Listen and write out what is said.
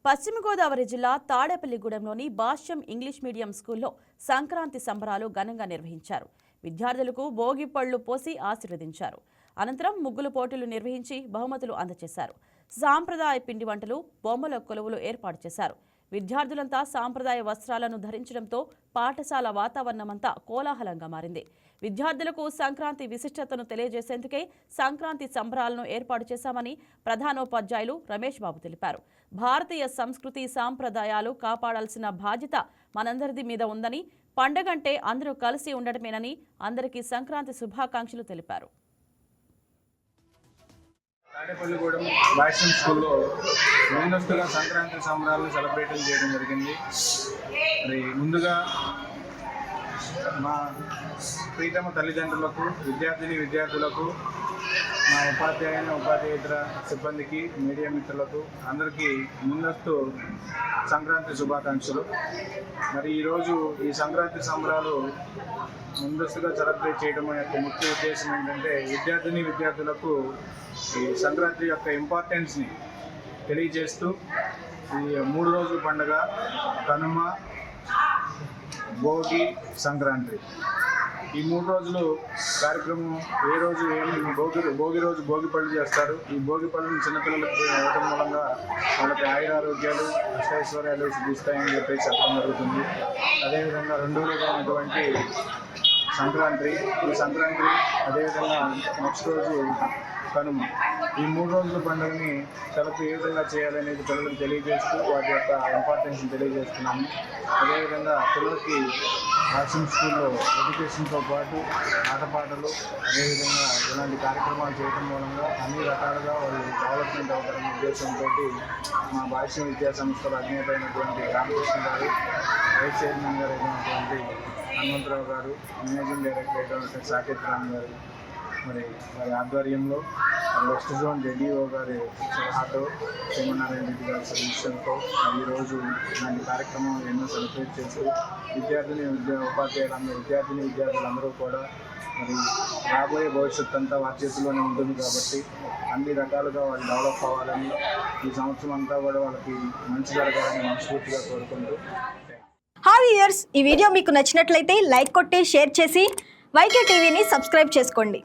పశ్చిమ గోదావరి జిల్లా తాడేపల్లిగూడెంలోని భాష్యం English medium స్కూల్లో సంక్రాంతి సంబరాలు ఘనంగా నిర్వహించారు. విద్యార్థులకు భోగి పళ్లు పోసి ఆశీర్వదించారు. అనంతరం ముగ్గులు పోటీలు నిర్వహించి బహుమతులు అందజేశారు. సాంప్రదాయ పిండి వంటలు, బొమ్మల కొలువులు ఏర్పాటు చేశారు. విద్యార్థులంతా సాంప్రదాయ వస్త్రాలను ధరించడంతో పాఠశాల వాతావరణమంతా కోలాహలంగా మారింది. విద్యార్థులకు సంక్రాంతి విశిష్టతను తెలియజేసేందుకే సంక్రాంతి సంబరాలను ఏర్పాటు చేశామని ప్రధానోపాధ్యాయులు రమేష్ బాబు తెలిపారు. భారతీయ సంస్కృతి సాంప్రదాయాలు కాపాడాల్సిన బాధ్యత మనందరి మీద ఉందని, పండగంటే అందరూ కలిసి ఉండటమేనని అందరికీ సంక్రాంతి శుభాకాంక్షలు తెలిపారు. తాడేపల్లిగూడెం భాష్యం స్కూల్లో ముందస్తుగా సంక్రాంతి సంబరాలను సెలబ్రేట్ చేయడం జరిగింది. మరి ముందుగా మా ప్రీతమ తల్లిదండ్రులకు, విద్యార్థులకు, మా ఉపాధ్యాయేతర సిబ్బందికి, మీడియా మిత్రులకు అందరికీ ముందస్తు సంక్రాంతి శుభాకాంక్షలు. మరి ఈరోజు ఈ సంక్రాంతి సంబరాలు ముందస్తుగా సెలబ్రేట్ చేయడం యొక్క ముఖ్య ఉద్దేశం ఏంటంటే విద్యార్థులకు ఈ సంక్రాంతి యొక్క ఇంపార్టెన్స్ని తెలియజేస్తూ ఈ 3 రోజుల పండుగ కనుమ, భోగి, సంక్రాంతి ఈ 3 రోజులు కార్యక్రమం ఏ రోజు భోగి రోజు భోగి పళ్ళు చేస్తారు. ఈ భోగి పళ్ళని చిన్నపిల్లలకు ఇవ్వడం మూలంగా వాళ్ళకి ఆయురారోగ్యాలు, అష్టైశ్వర్యాలు సిద్ధిస్తాయని చెప్పేసి చెప్పడం జరుగుతుంది. అదేవిధంగా రెండో రోజు అయినటువంటి సంక్రాంతి, అదేవిధంగా నెక్స్ట్ రోజు కనుమ, ఈ 3 రోజుల పండుగని తలకు ఏ విధంగా చేయాలనేది పిల్లలకు తెలియజేస్తూ వాటి యొక్క ఇంపార్టెన్స్ని తెలియజేస్తున్నాము. అదేవిధంగా పిల్లలకి భాష్యం స్కూల్లో ఎడ్యుకేషన్తో పాటు ఆటపాటలు, అదేవిధంగా ఇలాంటి కార్యక్రమాలు చేయడం మూలంగా అన్ని రకాలుగా వాళ్ళు డెవలప్మెంట్ అవుతారనే ఉద్దేశంతో మా భాష్యం విద్యా సంస్థల అధినేత అయినటువంటి రామకృష్ణ గారు, వైస్ చైర్మన్ గారు అయినటువంటి హనుమంతరావు గారు, మేనేజింగ్ డైరెక్టర్ అయినటువంటి సాకేత్ రామ్ గారు, మరి వారి ఆధ్వర్యంలో వెస్ట్ జోన్ జెడిఓ గారి సలహాతో, సోమనారాయణ రెడ్డి గారి సజెషన్తో ఈరోజు ఇలాంటి కార్యక్రమం ఎన్నో సెలబ్రేట్ చేస్తూ విద్యార్థులందరూ కూడా మరి రాబోయే భవిష్యత్తు అంతా వారి చేతిలోనే ఉంటుంది కాబట్టి అన్ని రకాలుగా వాళ్ళు డెవలప్ అవ్వాలని, ఈ సంవత్సరం అంతా కూడా వాళ్ళకి మంచి జరగాలని మనస్ఫూర్తిగా కోరుకుంటూ. హాయ్ వ్యూయర్స్, ఈ వీడియో మీకు నచ్చినట్లయితే లైక్ కొట్టి షేర్ చేసి వైకే టీవీని సబ్స్క్రైబ్ చేసుకోండి.